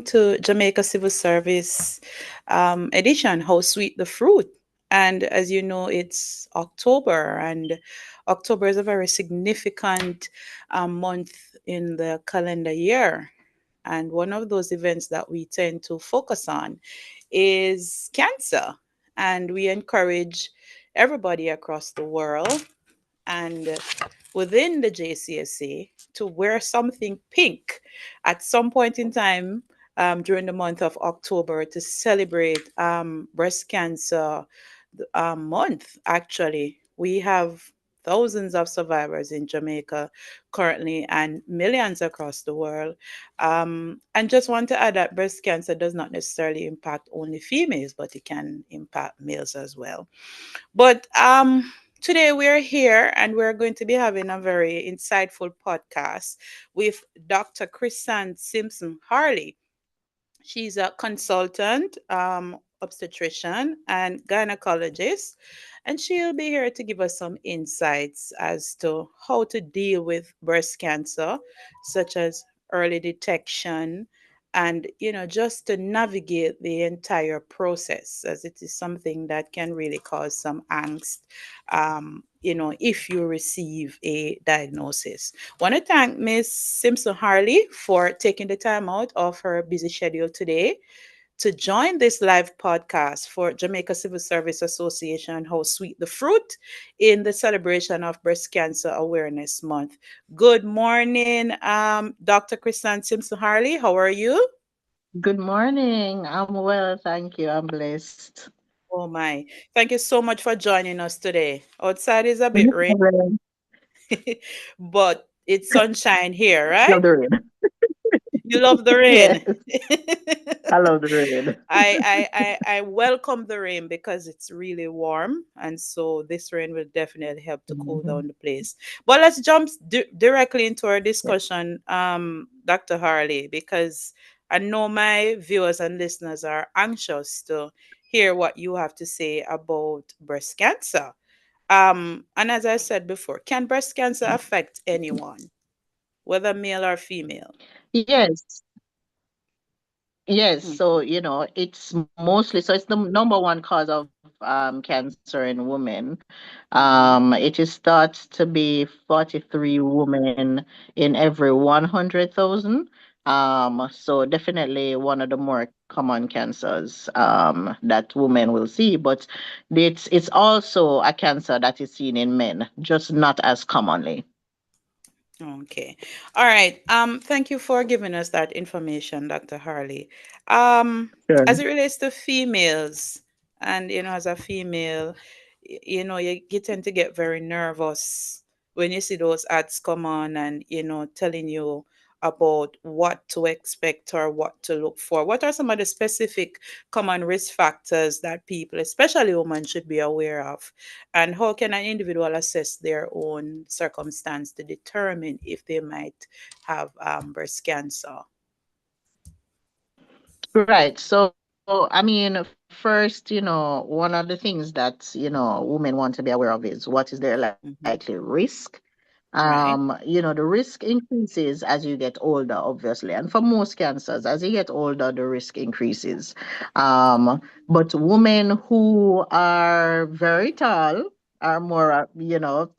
to Jamaica Civil Service edition, How Sweet the Fruit. And as you know, it's October, and October is a very significant month in the calendar year. And one of those events that we tend to focus on is cancer. And we encourage everybody across the world and within the JCSA to wear something pink at some point in time during the month of October to celebrate breast cancer month. Actually, we have thousands of survivors in Jamaica currently and millions across the world. And just want to add that breast cancer does not necessarily impact only females, but it can impact males as well. But today we're here and we're going to be having a very insightful podcast with Dr. Chrisanne Simpson-Harley. She's a consultant, obstetrician, and gynecologist, and she'll be here to give us some insights as to how to deal with breast cancer, such as early detection, and just to navigate the entire process, as it is something that can really cause some angst. If you receive a diagnosis. Want to thank Miss Simpson Harley for taking the time out of her busy schedule today to join this live podcast for Jamaica Civil Service Association, How Sweet the Fruit, in the celebration of Breast Cancer Awareness Month. Good morning, Dr. Chrisanne Simpson Harley. How are you? Good morning. I'm well, thank you. I'm blessed. Oh my. Thank you so much for joining us today. Outside is a bit No rainy, problem. but it's sunshine here, right? Love the rain. You love the Yes, rain. I love the rain. I welcome the rain because it's really warm, and so this rain will definitely help to cool Mhm. down the place. But let's jump directly into our Yeah. discussion, Dr. Harley, because I know my viewers and listeners are anxious to hear what you have to say about breast cancer. And as I said before, can breast cancer affect anyone, whether male or female? Yes, yes. Mhm. So, it's mostly, so it's the number one cause of cancer in women. Mhm. It is thought to be 43 women in every 100,000. So definitely one of the more common cancers that women will see, but it's also a cancer that is seen in men, just not as commonly. Okay. All right. Thank you for giving us that information, Dr. Harley. Sure. As it relates to females, and as a female, you tend to get very nervous when you see those ads come on and telling you about what to expect or what to look for. What are some of the specific common risk factors that people, especially women, should be aware of? And how can an individual assess their own circumstance to determine if they might have breast cancer? Right. So, I mean, first, one of the things that, women want to be aware of is what is their likely Hmm. risk. Right. The risk increases as you get older, obviously. And for most cancers, as you get older, the risk increases. But women who are very tall are more,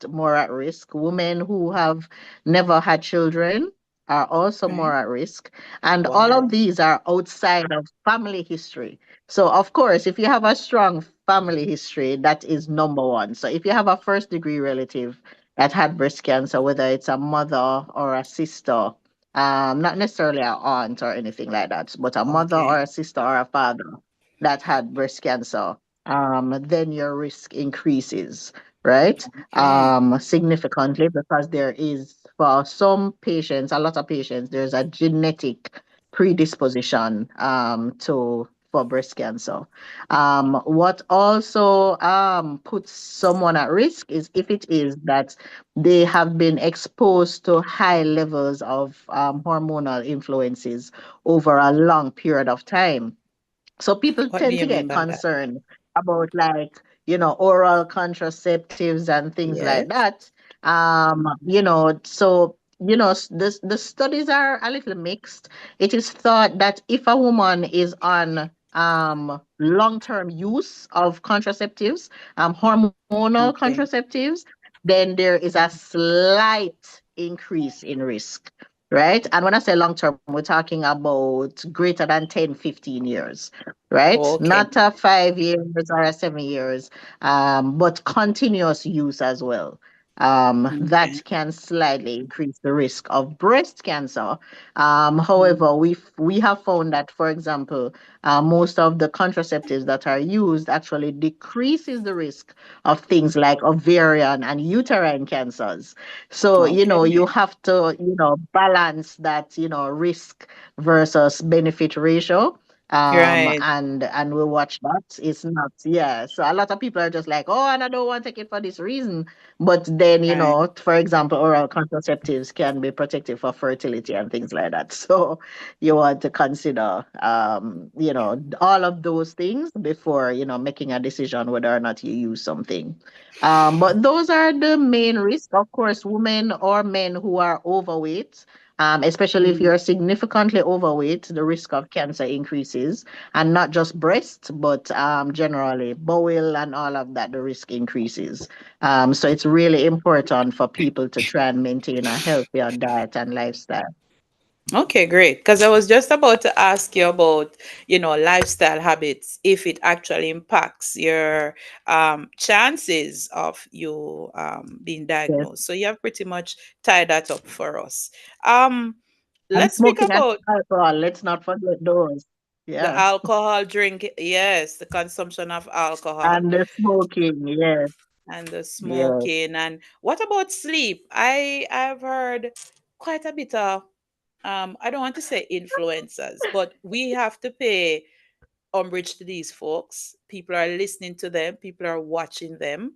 more at risk. Women who have never had children are also more Right. at risk. And all of Wow. these are outside of family history. So, of course, if you have a strong family history, that is number one. So, if you have a first degree relative that had breast cancer, whether it's a mother or a sister, not necessarily an aunt or anything like that, but a mother or Okay. a sister or a father that had breast cancer, then your risk increases, right? Okay. Significantly, because there is, for some patients, a lot of patients, there's a genetic predisposition to for breast cancer. What also puts someone at risk is if it is that they have been exposed to high levels of hormonal influences over a long period of time. So people What do tend you to mean get by that? concerned about, like, oral contraceptives and things like Yes. that. So the studies are a little mixed. It is thought that if a woman is on long-term use of contraceptives, hormonal Okay. contraceptives, then there is a slight increase in risk, right? And when I say long-term, we're talking about greater than 10, 15 years, right? Okay. Not 5 years or 7 years, but continuous use as well. Okay. That can slightly increase the risk of breast cancer. Mm. However, we have found that, for example, most of the contraceptives that are used actually decreases the risk of things like ovarian and uterine cancers. So, you Okay. have to, balance that, risk versus benefit ratio. Right. And we watch that. It's not, yeah. So a lot of people are just like, oh, and I don't want to take it for this reason. But then, Right. for example, oral contraceptives can be protective for fertility and things like that. So you want to consider, all of those things before, making a decision whether or not you use something. But those are the main risks. Of course, women or men who are overweight, especially if Mm. you're significantly overweight, the risk of cancer increases, and not just breast, but generally bowel and all of that, the risk increases. So it's really important for people to try and maintain a healthier diet and lifestyle. Okay, great. Because I was just about to ask you about, lifestyle habits, if it actually impacts your chances of you being Yes. diagnosed. So you have pretty much tied that up for us. Um, And let's speak smoking and about alcohol, let's not forget those. the Yeah. alcohol drink. Yes, the consumption of alcohol And the smoking, yes, and the yes. smoking. And what about sleep? I've heard quite a bit of I don't want to say influencers, but we have to pay umbrage to these folks. People are listening to them, people are watching them.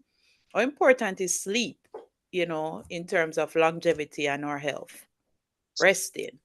How important is sleep, in terms of longevity and our health? Resting.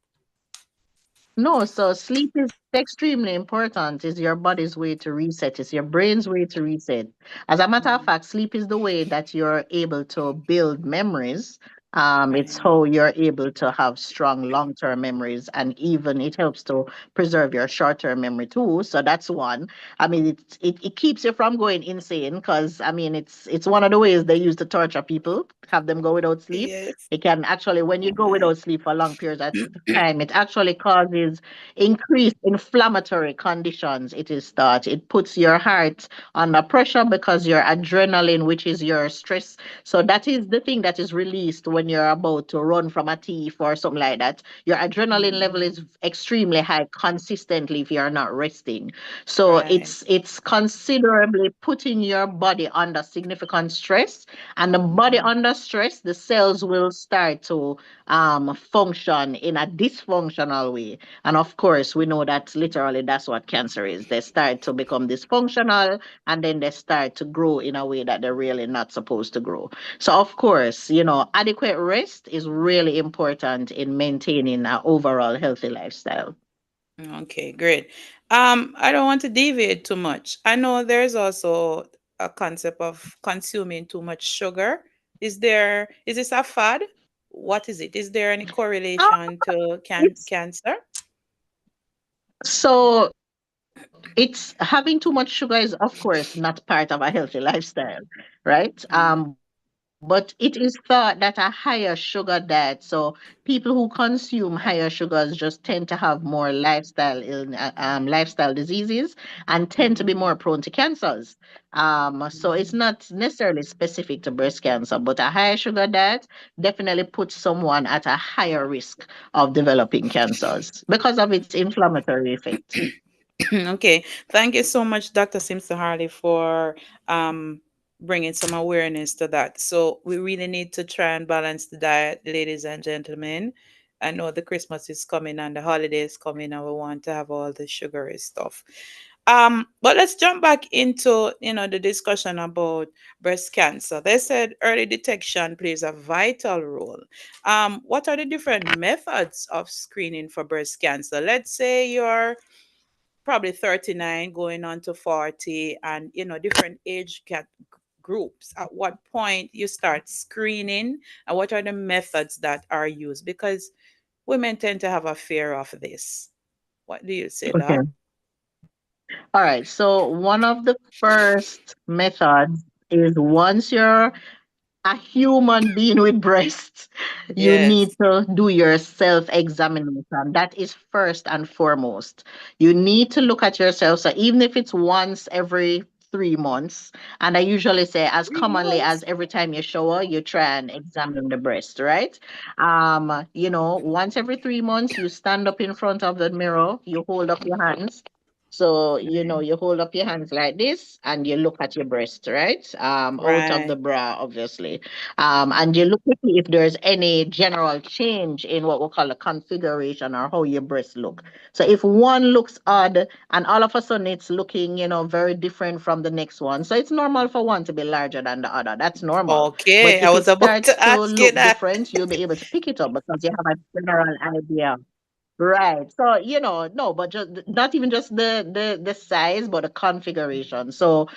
No, so sleep is extremely important. It's your body's way to reset. It's your brain's way to reset. As a matter of Mm, fact, sleep is the way that you're able to build memories. It's right. how you're able to have strong long-term memories, and even it helps to preserve your short-term memory too. So that's one. I mean, it keeps you from going insane because I mean, it's one of the ways they use to torture people, have them go without sleep. Yes. It can actually, when you Oh go my. without sleep for long periods of time, it actually causes increased inflammatory conditions. It is thought it puts your heart under pressure because your adrenaline, which is your stress, so that is the thing that is released when you're about to run from a thief or something like that. Your adrenaline level Mm, is extremely high consistently if you're not resting. So right. it's considerably putting your body under significant stress, and the body Mm, under stress, the cells will start to function in a dysfunctional way. And of course, we know that literally that's what cancer is. They start to become dysfunctional, and then they start to grow in a way that they're really not supposed to grow. So, of course, adequate rest is really important in maintaining an overall healthy lifestyle. okay, great. I don't want to deviate too much. I know there's also a concept of consuming too much sugar. Is this a fad? What is it? Is there any Uh, correlation to It's cancer? so it's having too much sugar is, of course, not part of a healthy lifestyle, right? Mm, But it is thought that a higher sugar diet, so people who consume higher sugars just tend to have more lifestyle diseases and tend to be more mm, prone to cancers. So it's mm. not necessarily specific to breast cancer, but a higher sugar diet definitely puts someone at a higher risk of developing cancers because of its inflammatory effect. Okay, thank you so much, Dr. Simpson-Harley, for um, bringing some awareness to that. So we really need to try and balance the diet, ladies and gentlemen. I know the Christmas is coming and the holidays coming, and we want to have all the sugary stuff. But let's jump back into the discussion about breast cancer. They said early detection plays a vital role. What are the different methods of screening for breast cancer? Let's say you're probably 39 going on to 40, and different age groups? At what point you start screening, and what are the methods that are used? Because women tend to have a fear of this. What do you say, Okay. Doc? All right. So one of the first methods is once you're a human being with breasts, you need Yes. to do your self examination. That is first and foremost. You need to look at yourself. So even if it's once every 3 months, and I usually say as Three commonly as months. every time you shower, you try and examine the breast, right? Once every 3 months, you stand up in front of the mirror, you hold up your hands. So, Right. you hold up your hands like this and you look at your breast, right? Out of the Right. bra, obviously. And you look to see if there's any general change in what we call a configuration or how your breasts look. So if one looks odd and all of a sudden it's looking, very different from the next one. So it's normal for one to be larger than the other. That's normal. But Okay, I if it was about starts to to ask you look that. different, you'll be able to pick it up because you have a general idea. Right. So, no, but just not even just the size, but the configuration. So,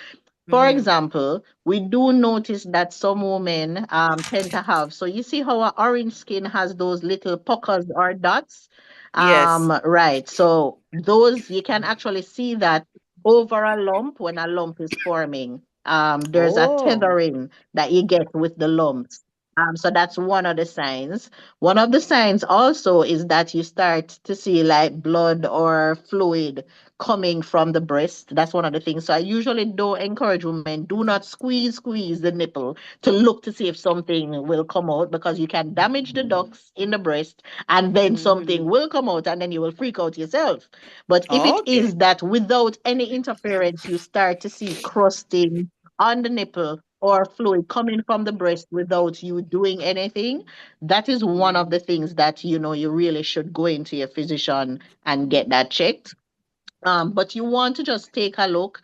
for Mm-hmm. example, we do notice that some women tend to have. So you see how our orange skin has those little puckers or dots? Yes. Right. So those you can actually see that over a lump when a lump is forming. There's a Oh. tethering that you get with the lumps. So that's one of the signs. One of the signs also is that you start to see like blood or fluid coming from the breast. That's one of the things. So I usually don't encourage women, do not squeeze the nipple to look to see if something will come out because you can damage the ducts in the breast and then Mm-hmm. something will come out and then you will freak out yourself. But if it Okay. is that without any interference, you start to see crusting on the nipple or fluid coming from the breast without you doing anything, that is one of Mm-hmm. the things that you really should go into your physician and get that checked. But you want to just take a look,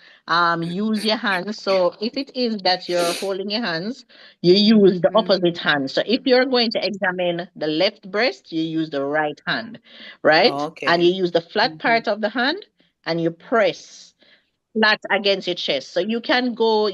use your hands. So if it is that you're holding your hands, you use the Mm-hmm. opposite hand. So if you're going to examine the left breast, you use the right hand, right? And Okay. you use the flat Mm-hmm. part of the hand and you press flat against your chest. So you can go,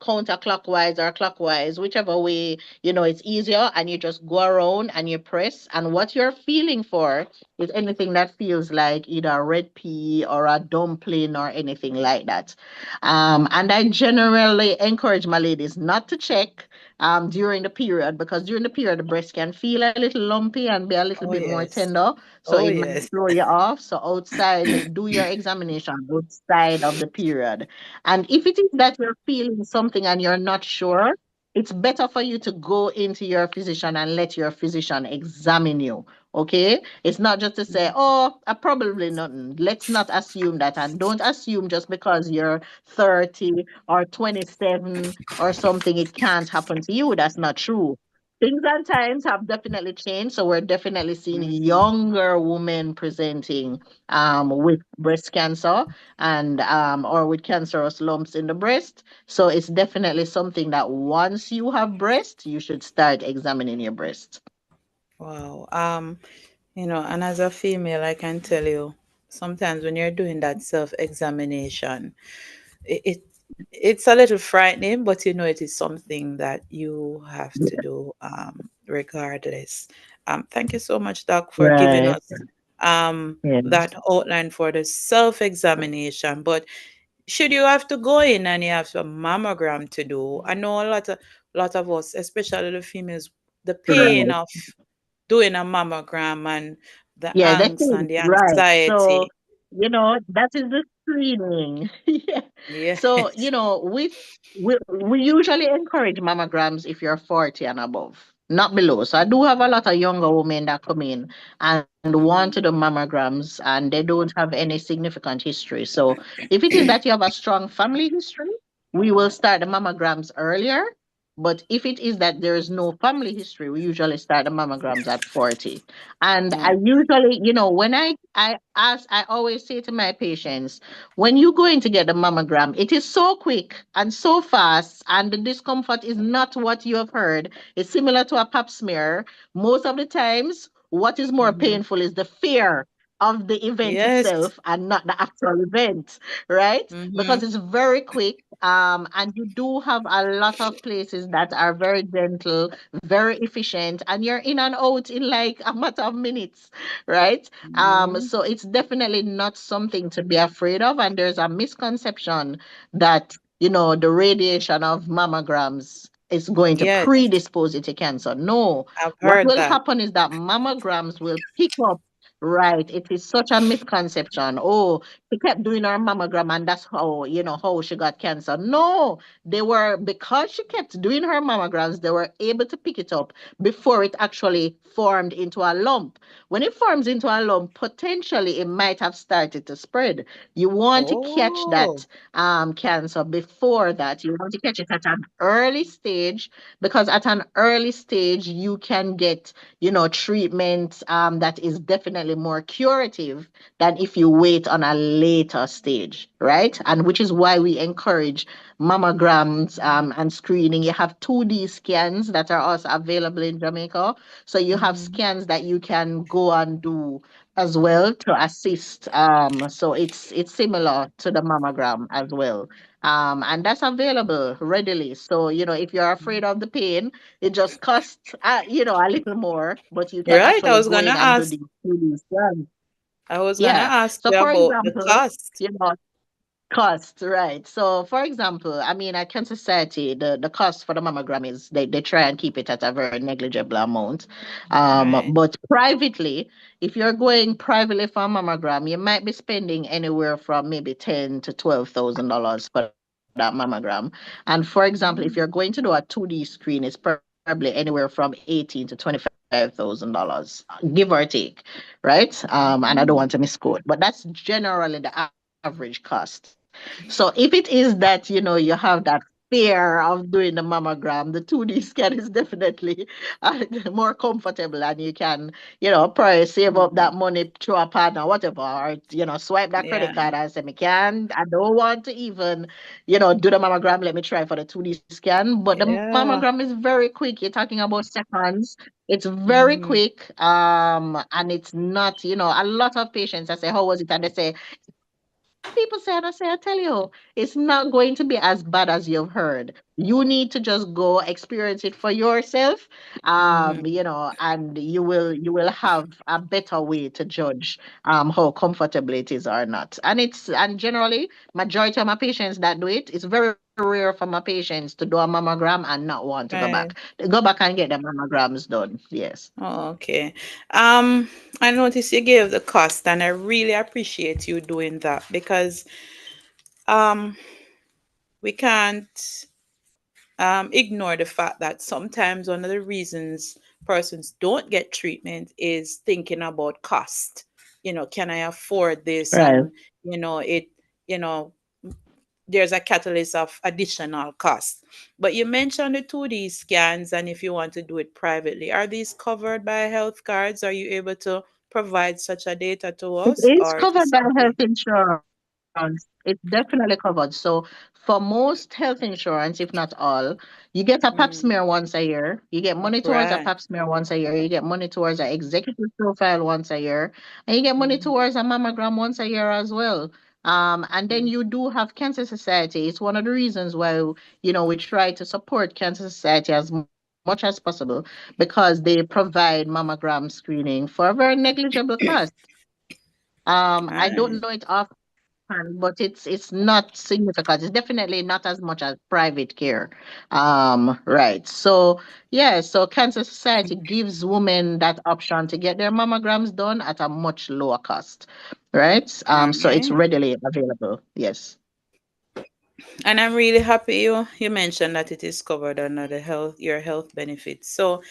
counterclockwise or clockwise, whichever way, it's easier. And you just go around and you press. And what you're feeling for is anything that feels like either a red pea or a dumpling or anything like that. And I generally encourage my ladies not to check during the period because during the period, the breast can feel a little lumpy and be a little Oh bit more yes. tender. So Oh it might yes. throw you off. So outside, do your examination outside of the period. And if it is that you're feeling something and you're not sure, it's better for you to go into your physician and let your physician examine you. Okay? It's not just to say, Mhm. oh, probably nothing. Let's not assume that. And don't assume just because you're 30 or 27 or something, it can't happen to you. That's not true. Things and times have definitely changed. So we're definitely seeing Mhm. younger women presenting with breast cancer and or with cancerous lumps in the breast. So it's definitely something that once you have breast, you should start examining your breast. Wow. And as a female, I can tell you, sometimes when you're doing that self-examination, it it's a little frightening, but it is something that you have to do regardless. Thank you so much, Doc, for giving Right. us Yes. that outline for the self-examination. But should you have to go in and you have some mammogram to do, I know a lot of us, especially the females, the pain Right. of doing a mammogram and the Yeah, that angst is and the right. So, anxiety. that is the screening. Yeah. So, Yes. we usually encourage mammograms if you're 40 and above, not below. So I do have a lot of younger women that come in and want to do Mhm. mammograms and they don't have any significant history. So if it is that you have a strong family history, we will start the mammograms earlier. But if it is that there is no family history, we usually start the mammograms at 40. And I Oh. usually, when I always say to my patients, when you go in to get the mammogram, it is so quick and so fast, and the discomfort is not what you have heard. It's similar to a pap smear. Most of the times, what is more Mhm. painful is the fear of the event Yes. itself and not the actual event, right? Because Mm-hmm. it's very quick. And you do have a lot of places that are very gentle, very efficient, and you're in and out in like a matter of minutes, right? Mm-hmm. So it's definitely not something to be afraid of. And there's a misconception that, the radiation of mammograms is going to Yes, predispose you to cancer. No, I've what heard will that. happen is that mammograms will pick up. Right, it is such a misconception. Oh, she kept doing her mammogram, and that's how she got cancer. No, they were because she kept doing her mammograms, they were able to pick it up before it actually formed into a lump. When it forms into a lump, potentially it might have started to spread. You want to catch Oh, that cancer before that. You want to catch it at an early stage, because at an early stage you can get treatment that is definitely more curative than if you wait on a later stage, right? And which is why we encourage mammograms and screening. You have 2D scans that are also available in Jamaica. So you have mm-hmm. scans that you can go and do as well to assist. So it's similar to the mammogram as well. And that's available readily. So, if you're afraid of the pain, it just costs, a little more, but you can Right. I actually was go gonna in and do ask. these scans. I was gonna Yeah. ask So, you for about the example, cost. you know, cost, right? So, for example, I mean, at Cancer Society, the cost for the mammogram is they try and keep it at a very negligible amount. Right. But privately, if you're going privately for a mammogram, you might be spending anywhere from maybe $10,000 to $12,000 for that mammogram. And for example, if you're Mm-hmm. going to do a 2D screen, it's probably anywhere from 18 to $25,000, give or take, right? And I don't want to misquote, but that's generally the average cost. So if it is that, you have that fear of doing the mammogram, the 2D scan is definitely more comfortable, and you can, probably save up that Mm-hmm. money through a partner, whatever, or, swipe that credit Yeah. card and say, I don't want to even, do the mammogram. Let me try for the 2D scan. But the mammogram Yeah. is very quick. You're talking about seconds. It's very Mm-hmm. quick. And it's not, a lot of patients, I say, how was it? And they say, people say, and I say, I tell you, it's not going to be as bad as you've heard. You need to just go experience it for yourself, Mm-hmm. and you will have a better way to judge how comfortable it is or not. And generally, majority of my patients that do it, it's very rare for my patients to do a mammogram and not want to go back. Right. They go back and get their mammograms done. Yes. Oh, okay. Um, I noticed you gave the cost, and I really appreciate you doing that because um we can't ignore the fact that sometimes one of the reasons persons don't get treatment is thinking about cost. Can I afford this? Right. And it, you know, there's a catalyst of additional cost. But you mentioned the 2D scans, and if you want to do it privately, are these covered by health cards? Are you able to provide such a data to It us, is or it is covered by health something? insurance. It's definitely covered. So for most health insurance, if not all, you get a pap smear Mm, once a year. You get money towards a pap right. smear once a year. You get money towards an executive profile once a year. And you get money Mm, towards a mammogram once a year as well. And then mm, you do have Cancer Society. It's one of the reasons why, we try to support Cancer Society as much as possible, because they provide mammogram screening for a very negligible cost. I don't know right. it offhand, but it's not significant. It's definitely not as much as private care. Right. So yeah, so Cancer Society gives women that option to get their mammograms done at a much lower cost. Right. All So it's right. readily available. Yes. And I'm really happy you mentioned that it is covered under the your health benefits. So,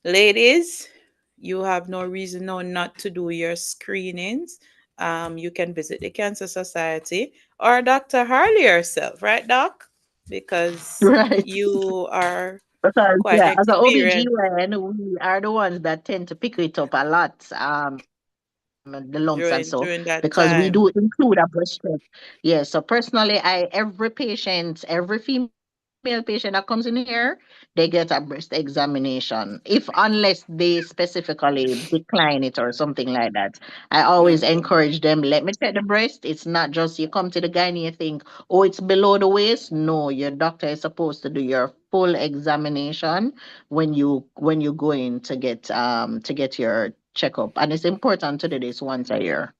ladies, you have no reason now not to do your screenings. You can visit the Cancer Society or Dr. Harley herself, right, Doc? Because Right. you are Because quite yeah, as an experienced OBGYN, we are the ones that tend to pick it up a lot, the lumps and so, because we during do that include a time. breast check. Yeah, so personally, every patient, every female patient female patient that comes in here, they get a breast examination. If unless they specifically decline it or something like that, I always Okay. encourage them, let me check the breast. It's not just you come to the gynae, you think, oh, it's below the waist. No, your doctor is supposed to do your full examination when you go in to get your checkup. And it's important to do this once a year.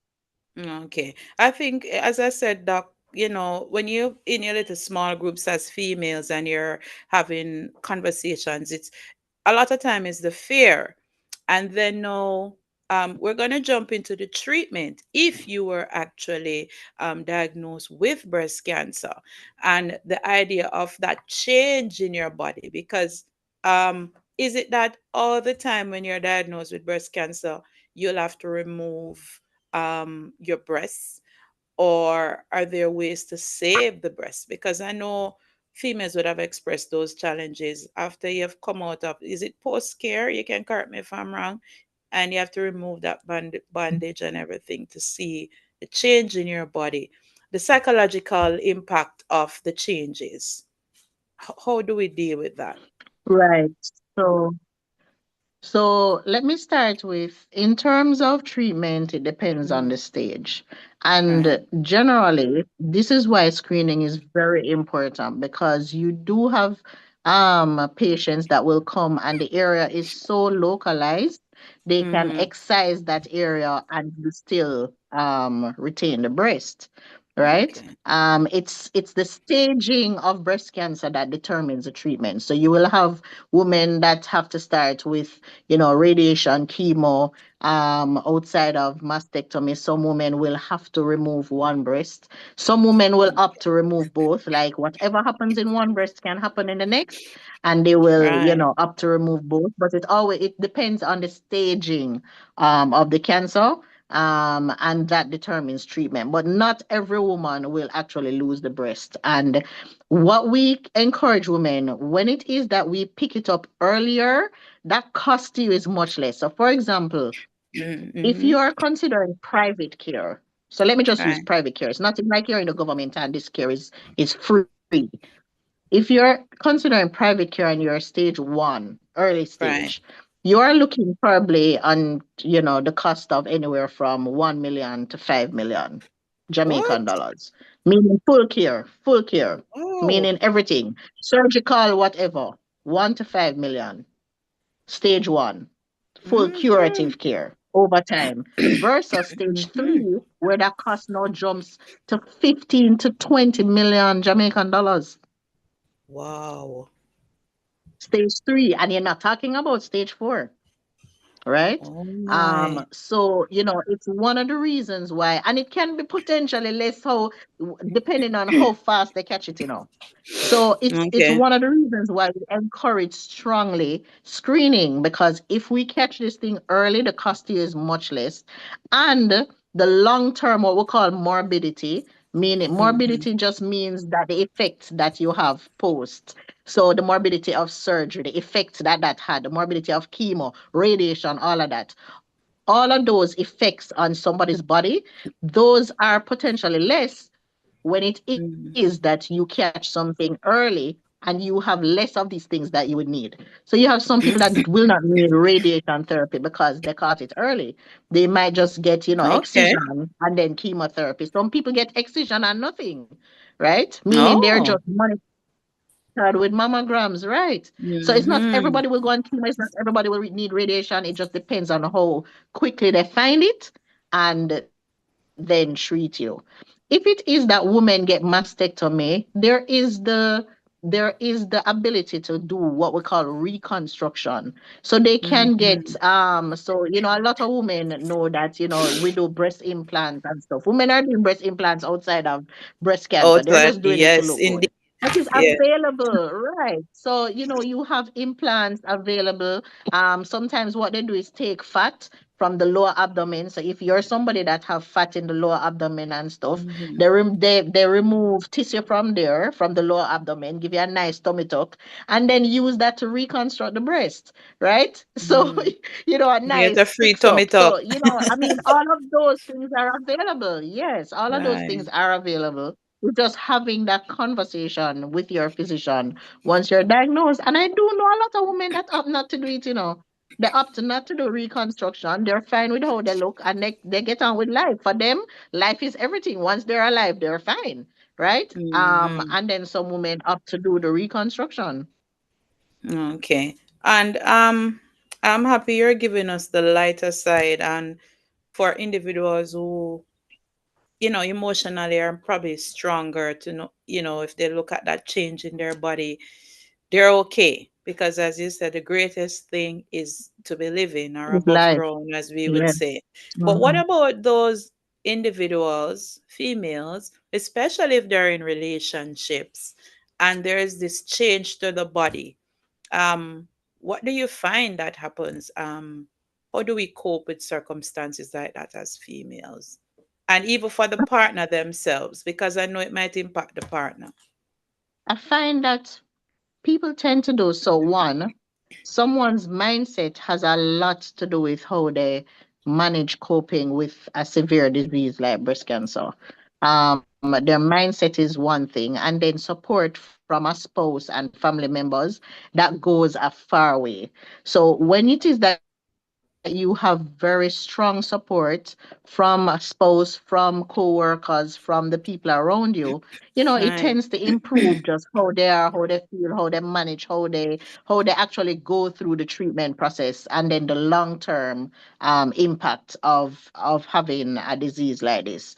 Okay. I think, as I said, Doc, when you're in your little small groups as females and you're having conversations, it's a lot of time is the fear. And then no, we're going to jump into the treatment if you were actually diagnosed with breast cancer and the idea of that change in your body. Because is it that all the time when you're diagnosed with breast cancer, you'll have to remove your breasts? Or are there ways to save the breast? Because I know females would have expressed those challenges after you've come out of, is it post care? You can correct me if I'm wrong. And you have to remove that bandage and everything to see the change in your body, the psychological impact of the changes. How do we deal with that? Right. So So let me start with in terms of treatment, it depends on Mm, the stage. right. And generally, this is why screening is very important because you do have patients that will come and the area is so localized, they can Mm-hmm. excise that area and you still retain the breast, right? Okay. It's the staging of breast cancer that determines the treatment. So you will have women that have to start with radiation, chemo, outside of mastectomy. Some women will have to remove one breast. Some women will opt to remove both. Like whatever happens in one breast can happen in the next, and they will, Right. opt to remove both. But it depends on the staging of the cancer. And that determines treatment. But not every woman will actually lose the breast. And what we encourage women when it is that we pick it up earlier, that cost you is much less. So, for example, if Mm-hmm. you are considering private care, so let me just use Right. private care. It's nothing like you're in the government and this care is free. If you're considering private care and you're stage one, early Right. stage, you are looking probably on, the cost of anywhere from 1 million to 5 million Jamaican What? dollars, meaning full care, Oh. meaning everything, surgical, whatever, 1 to 5 million, stage one, full Mm-hmm. curative care over time, versus stage Mm-hmm. three, where that cost now jumps to 15 to 20 million Jamaican dollars. Wow. Stage three, and you're not talking about stage four, right? Oh my. So it's one of the reasons why, and it can be potentially less how depending on how fast they catch it. So it's Okay. one of the reasons why we encourage strongly screening, because if we catch this thing early, the cost here is much less, and the long term, what we call morbidity, meaning Mm-hmm. morbidity just means that the effects that you have post. So the morbidity of surgery, the effects that that had, the morbidity of chemo, radiation, all of that, all of those effects on somebody's body, those are potentially less when it is Mm-hmm. that you catch something early and you have less of these things that you would need. So you have some people that will not need radiation therapy because they caught it early. They might just get, Okay. excision and then chemotherapy. Some people get excision and nothing, right? Meaning they're just Oh. monitored with mammograms, right? So it's not everybody will go on Mm-hmm. chemo, it's not everybody will need radiation. It just depends on how quickly they find it and then treat you. If it is that women get mastectomy, there is the ability to do what we call reconstruction. So they can get Mm-hmm. so a lot of women know that we do breast implants and stuff. Women are doing breast implants outside of breast cancer. They're Outside. just doing it to Yes, look indeed. good. That is Yeah. available, right? So you have implants available. Sometimes what they do is take fat from the lower abdomen. So if you're somebody that have fat in the lower abdomen and stuff, Mm-hmm. they remove tissue from there, from the lower abdomen, give you a nice tummy tuck, and then use that to reconstruct the breast, right? So Mm-hmm. a You get nice a free fix tummy up. talk. So I mean, all of those things are available. Yes, all of those things Right. are available. just having that conversation with your physician once you're diagnosed. And I do know a lot of women that opt not to do it, you know. They opt not to do reconstruction. They're fine with how they look and they get on with life. For them, life is everything. Once they're alive, they're fine. Right? Hmm. And then some women opt to do the reconstruction. Okay. And I'm happy you're giving us the lighter side, and for individuals who, emotionally are probably stronger to know, if they look at that change in their body, they're okay. Because as you said, the greatest thing is to be living or It's above life. ground, as we would Yes. say. But what Mhm. about those individuals, females, especially if they're in relationships and there's this change to the body? um what do you find that happens? How do we cope with circumstances like that as females, and even for the partner themselves, because I know it might impact the partner. I find that people tend to do so. One, someone's mindset has a lot to do with how they manage coping with a severe disease like breast cancer. Their mindset is one thing, and then support from a spouse and family members that goes a far way. So when it is that you have very strong support from a spouse, from co-workers, from the people around you, it tends to Right. improve just how they are, how they feel, how they manage, how they actually go through the treatment process, and then the long-term impact of having a disease like this.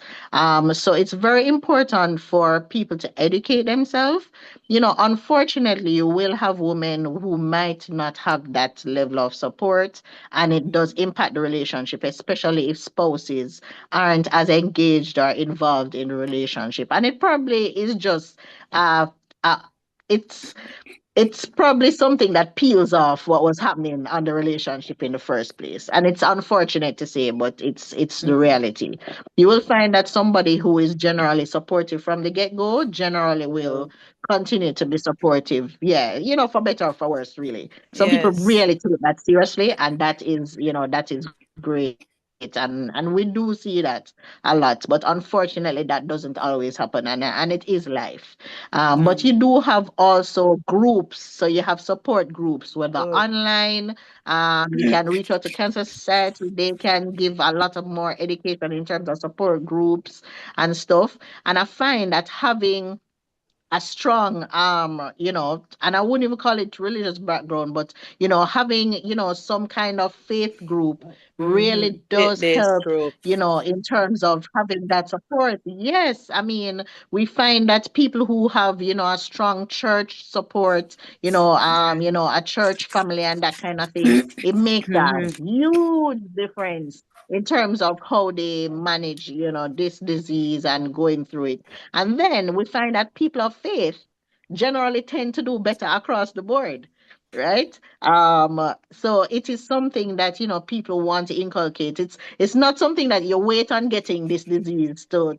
So it's very important for people to educate themselves. Unfortunately, you will have women who might not have that level of support, and it does impact the relationship, especially if spouses aren't as engaged or involved in the relationship. And it probably is just uh, uh it's it's probably something that peels off what was happening on the relationship in the first place. And it's unfortunate to say, but it's the Mhm. reality. You will find that somebody who is generally supportive from the get-go generally will continue to be supportive. Yeah, for better or for worse, really. Some people Yes. really take that seriously, and that is great. And we do see that a lot. But unfortunately that doesn't always happen, and it is life. But you Mm. do have also groups. So you have support groups, whether Good. online, you can reach out to Cancer Society. They can give a lot of more education in terms of support groups and stuff. And I find that having a strong and I wouldn't even call it religious background, but having some kind of faith group really Mm-hmm. does Faith-based help, group. in terms of having that support. Yes, I mean, we find that people who have a strong church support, a church family and that kind of thing, it makes a Mm-hmm. huge difference in terms of how they manage this disease and going through it. And then we find that people of faith generally tend to do better across the board, right? So it is something that people want to inculcate. It's not something that you wait on getting this disease to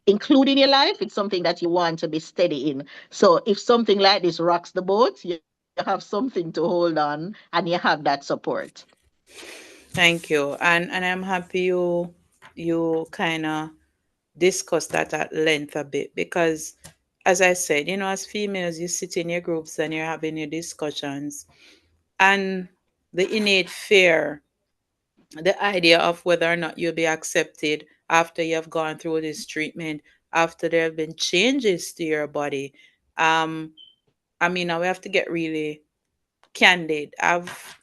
include in your life. It's something that you want to be steady in. So if something like this rocks the boat, you have something to hold on, and you have that support. Thank you. And I'm happy you kind of discuss that at length a bit, because as I said, as females, you sit in your groups and you're having your discussions, and the innate fear, the idea of whether or not you'll be accepted after you have gone through this treatment, after there have been changes to your body. um I mean, now we have to get really candid. I've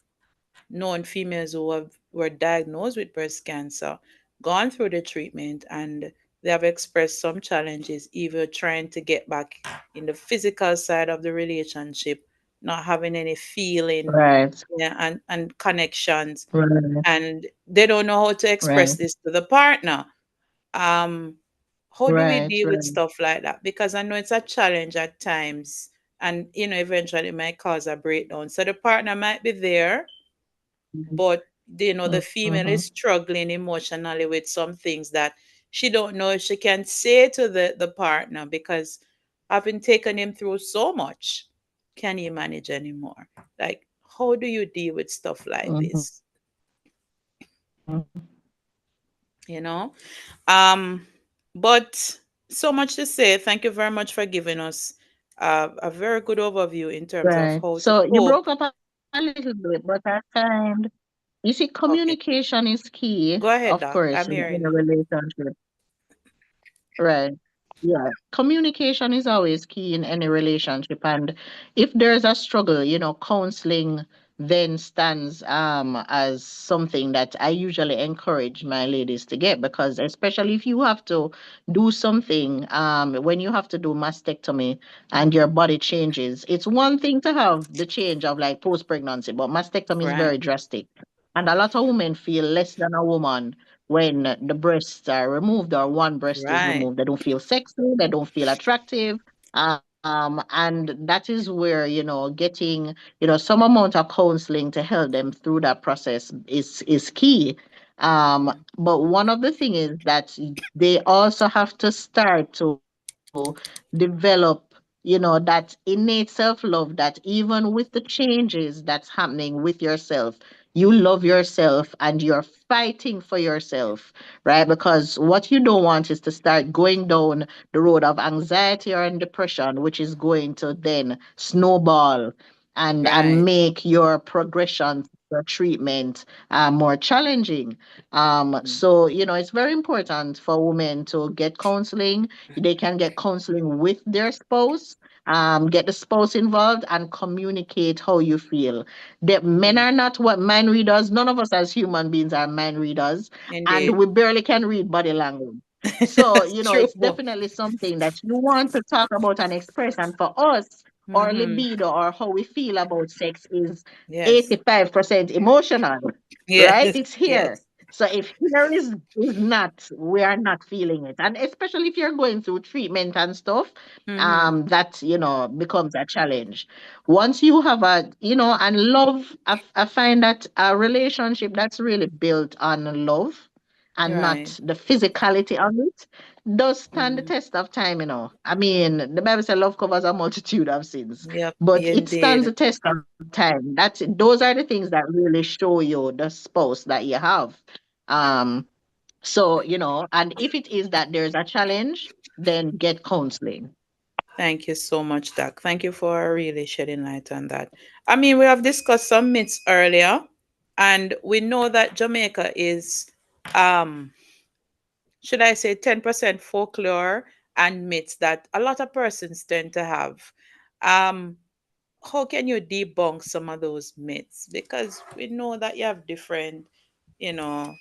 known females who were diagnosed with breast cancer, gone through the treatment, and they have expressed some challenges, either trying to get back in the physical side of the relationship, not having any feeling, Right, yeah, and connections, right, and they don't know how to express right, this to the partner. Um, how do we right, deal with right. stuff like that? Because I know it's a challenge at times, and eventually it might cause a breakdown. So the partner might be there, but the female Mm-hmm. is struggling emotionally with some things that she don't know if she can say to the partner, because having taken him through so much, can he manage anymore? Like, how do you deal with stuff like Mm-hmm. this? you know um But so much to say. Thank you very much for giving us a very good overview in terms of Right. how to So you cope. broke up a little bit, but I find you see Okay, communication is key, go of ahead, course, Doc. I'm in a hearing you. relationship. Right. Yeah. Communication is always key in any relationship. And if there's a struggle, counseling then stands as something that I usually encourage my ladies to get, because especially if you have to do something, when you have to do mastectomy and your body changes, it's one thing to have the change of like post pregnancy, but mastectomy is Right, very drastic. And a lot of women feel less than a woman when the breasts are removed or one breast is right, removed. They don't feel sexy, they don't feel attractive. And that is where, getting, some amount of counseling to help them through that process is key. But one of the things is that they also have to start to develop, that innate self-love, that even with the changes that's happening with yourself, you love yourself and you're fighting for yourself, right? Because what you don't want is to start going down the road of anxiety or depression, which is going to then snowball and right. make your progression, your treatment more challenging. Mm, So, it's very important for women to get counseling. They can get counseling with their spouse, get the spouse involved and communicate how you feel. The men mm. are not what mind readers. None of us as human beings are mind readers, and Indeed. we barely can read body language. So, That's true. it's definitely something that you want to talk about and express. And for us, our Mm-hmm. libido or how we feel about sex is Yes. 85% emotional, right? Yes. It's here. Yes. So if here is not, we are not feeling it. And especially if you're going through treatment and stuff, Mm-hmm. that, becomes a challenge. Once you have and love, I find that a relationship that's really built on love and Right. not the physicality of it does stand the Mm-hmm. test of time, I mean, the Bible says love covers a multitude of sins, Yep. but it stands Indeed. the test of time. Those are the things that really show you the spouse that you have. Um, so, and if it is that there's a challenge, then get counseling. Thank you so much, Doc. Thank you for really shedding light on that. I mean, we have discussed some myths earlier, and we know that Jamaica is, um, should I say, 10% folklore and myths that a lot of persons tend to have. Um, how can you debunk some of those myths? Because we know that you have different, you know,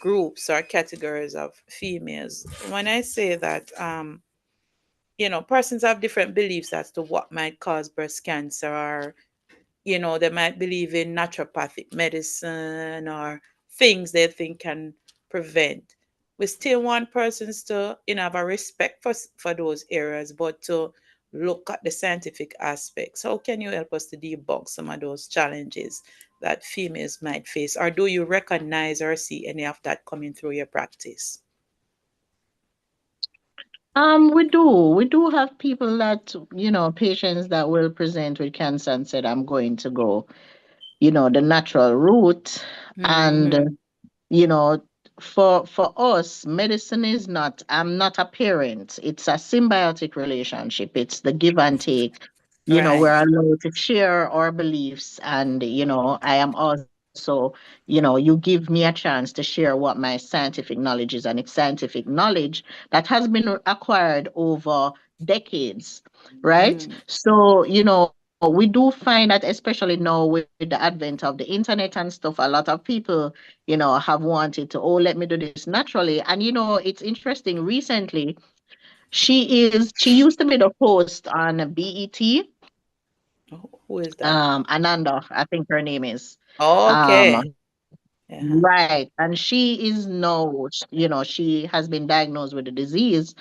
groups or categories of females. When I say that, persons have different beliefs as to what might cause breast cancer, or they might believe in naturopathic medicine or things they think can prevent. We still want persons to, have a respect for those areas, but to look at the scientific aspects. How can you help us to debunk some of those challenges that females might face? Or do you recognize or see any of that coming through your practice? We do have people that, patients that will present with cancer and said, I'm going to go, the natural route. And Mm-hmm. you know for us, medicine is not, I'm not a parent, it's a symbiotic relationship. It's the give and take. Right. We're allowed to share our beliefs, and I am also, you give me a chance to share what my scientific knowledge is, and it's scientific knowledge that has been acquired over decades, right? Mm. So we do find that, especially now with the advent of the internet and stuff, a lot of people have wanted to, oh, let me do this naturally. And it's interesting. Recently, she used to be the host on BET. Who is that? Ananda, I think her name is. Okay. Uh-huh. Right. And she is now, she has been diagnosed with the disease.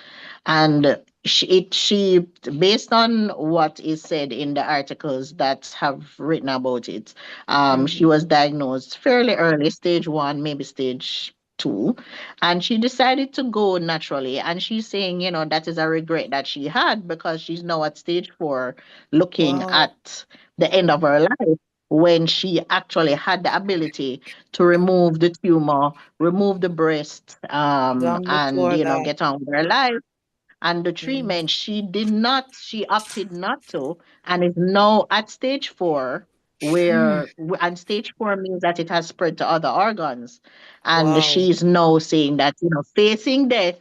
And she, based on what is said in the articles that have written about it, she Mm-hmm. was diagnosed fairly early, stage one, maybe stage two, and she decided to go naturally. And she's saying, that is a regret that she had, because she's now at stage four, looking Wow. at the end of her life. when she actually had the ability to remove the tumor, remove the breast, Long and before that. get on with her life. And the Mm. treatment, she opted not to, and is now at stage 4, Mm. and stage 4 means that it has spread to other organs. And Wow. she's now saying that, facing death,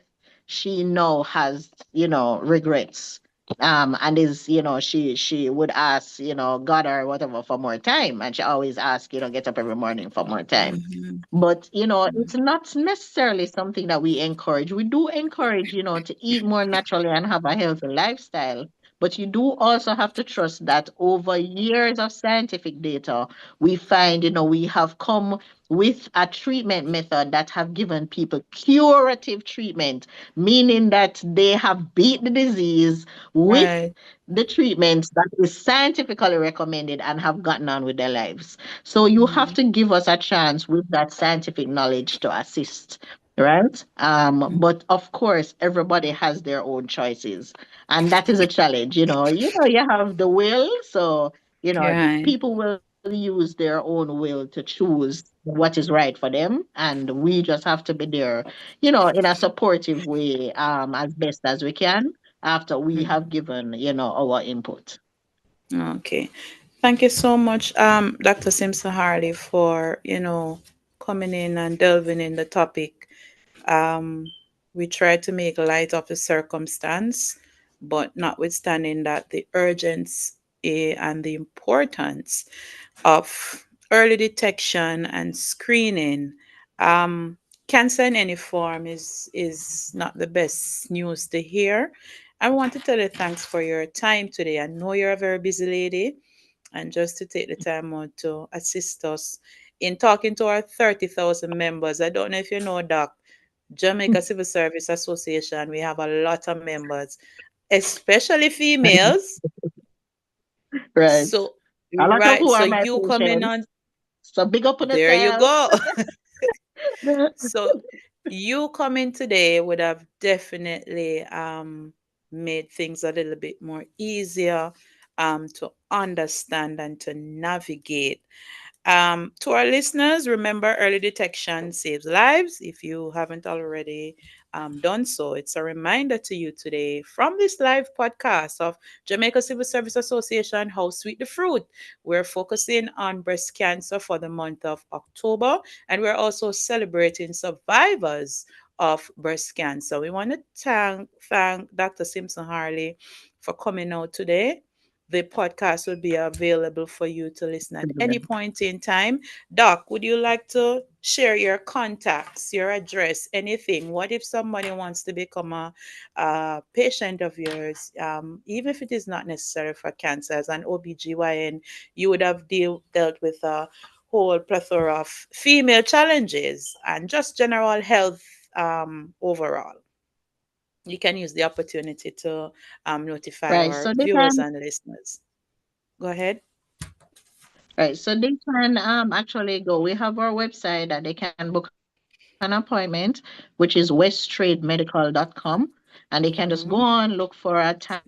she now has, regrets. And is, she would ask, God or whatever for more time. And she always asks, get up every morning for more time. Mhm. But, it's not necessarily something that we encourage. We do encourage, to eat more naturally and have a healthy lifestyle. But you do also have to trust that over years of scientific data, we find, we have come with a treatment method that have given people curative treatment, meaning that they have beat the disease with Right. the treatments that is scientifically recommended and have gotten on with their lives. So you have Mhm. to give us a chance with that scientific knowledge to assist, right? But of course, everybody has their own choices, and that is a challenge. You have the will, so Right. people will use their own will to choose what is right for them, and we just have to be there, in a supportive way, as best as we can after we Mm. have given, our input. Okay. Thank you so much, Dr. Simpson Harley, for coming in and delving in the topic. Um, we try to make light of the circumstance, but notwithstanding that, the urgency and the importance of early detection and screening. Um, Cancer in any form is not the best news to hear. I want to tell you thanks for your time today. I know you're a very busy lady, and just to take the time out to assist us in talking to our 30,000 members. I don't know if you know, Doc, Jamaica Civil Service Association, we have a lot of members, especially females. Right. So, A lot of right. who So are my you coming patients. on, So big up on there you yourself. go. So you coming today would have definitely made things a little bit more easier to understand and to navigate. To our listeners, remember, early detection saves lives. If you haven't already done so, it's a reminder to you today from this live podcast of Jamaica Civil Service Association, How Sweet the Fruit. We're focusing on breast cancer for the month of October, and we're also celebrating survivors of breast cancer. We want to thank Dr. Simpson Harley for coming out today. The podcast will be available for you to listen at any point in time. Doc, would you like to share your contacts, your address, anything? What if somebody wants to become a patient of yours, even if it is not necessary for cancer? As an OBGYN, you would have dealt with a whole plethora of female challenges and just general health overall. You can use the opportunity to notify Right. our So they viewers can and listeners. Go ahead. right. So they can actually go. We have our website that they can book an appointment, which is westtrademedical.com. And they can just go Mm-hmm. on, look for a time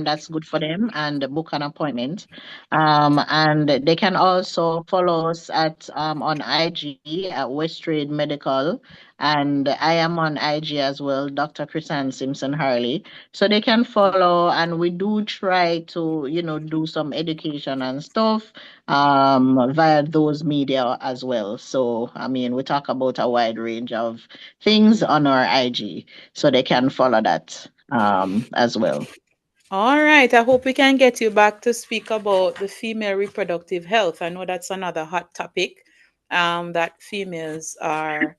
that's good for them and book an appointment. And they can also follow us on IG at West Trade Medical, and I am on IG as well, Dr. Chrisanne Simpson Harley. So they can follow, and we do try to do some education and stuff via those media as well. So I mean, we talk about a wide range of things on our IG, so they can follow that as well. All right. I hope we can get you back to speak about the female reproductive health. I know that's another hot topic that females are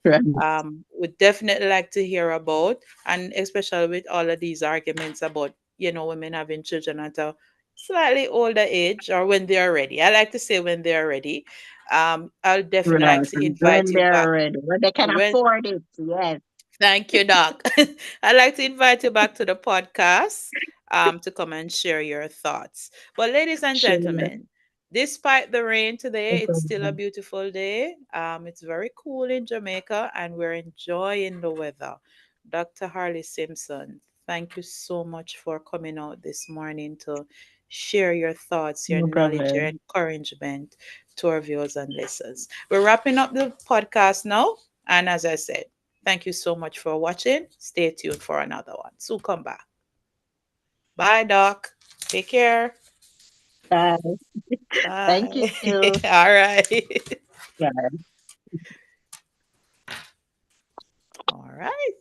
would definitely like to hear about, and especially with all of these arguments about women having children at a slightly older age or when they are ready. I like to say when they are ready. I'll definitely like Right. to invite When you they're back ready, when they can when afford it. Yes, Thank you, Doc. I'd like to invite you back to the podcast to come and share your thoughts. But, ladies and sure. gentlemen, despite the rain No today, it's still a problem. beautiful day. It's very cool in Jamaica and we're enjoying the weather. Dr. Harley Simpson, thank you so much for coming out this morning to share your thoughts, your No knowledge, your problem. encouragement to our viewers and listeners. We're wrapping up the podcast now. And as I said, thank you so much for watching. Stay tuned for another one. So come back. Bye, Doc. Take care. Bye. Thank Bye. you. All right. Yeah. All right.